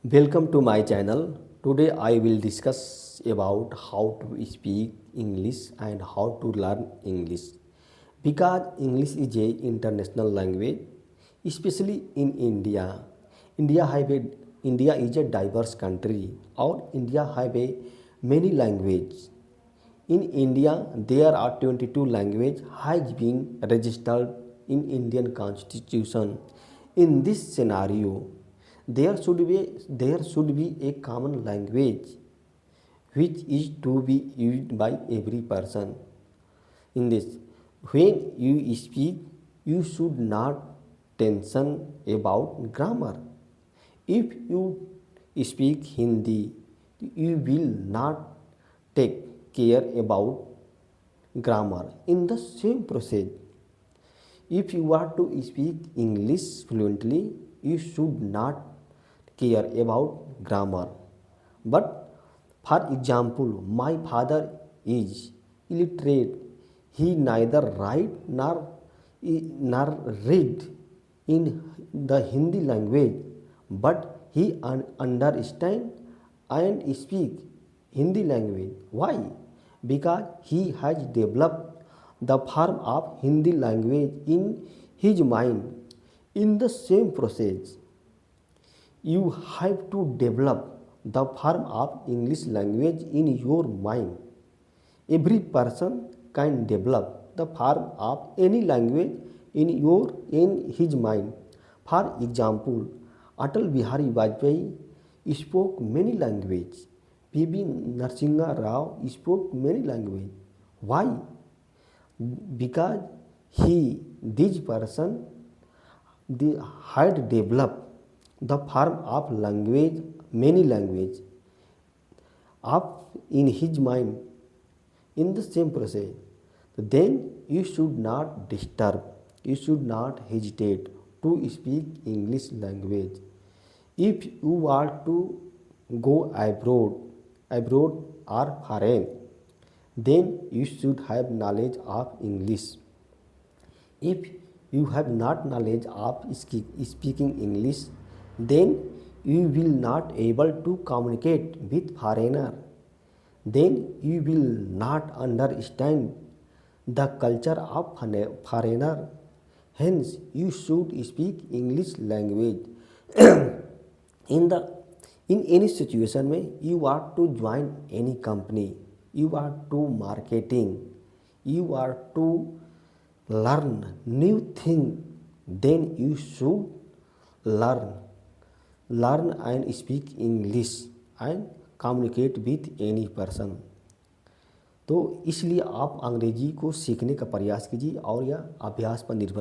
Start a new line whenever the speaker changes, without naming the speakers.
Welcome to my channel. Today I will discuss about how to speak English and how to learn English. Because English is a international language, especially in India. India is a diverse country, or India have a many languages. In India, there are 22 languages has been registered in Indian Constitution. In this scenario, there should be a common language which is to be used by every person. In this, when you speak, you should not tension about grammar. If you speak Hindi, you will not take care about grammar. In the same process, if you are to speak English fluently, you should not care about grammar. But for example, my father is illiterate. He neither write nor read in the Hindi language, but he understand and speak Hindi language. Why? Because he has developed the form of Hindi language in his mind. In the same process, you have to develop the form of English language in your mind. Every person can develop the form of any language in his mind. For example, Atal Bihari Vajpayee spoke many languages. P.B. Narasimha Rao spoke many languages. Why? Because this person, had developed the form of language, many language, up in his mind. In the same process, then you should not disturb, you should not hesitate to speak English language. If you are to go abroad or foreign, then you should have knowledge of English. If you have not knowledge of speaking English, then you will not able to communicate with foreigner. Then you will not understand the culture of foreigner. Hence, you should speak English language. in the in any situation में you are to join any company, you are to marketing, you are to learn new thing, then you should learn and speak English and communicate with any person. तो इसलिए आप अंग्रेजी को सीखने का प्रयास कीजिए और यह अभ्यास पर निर्भर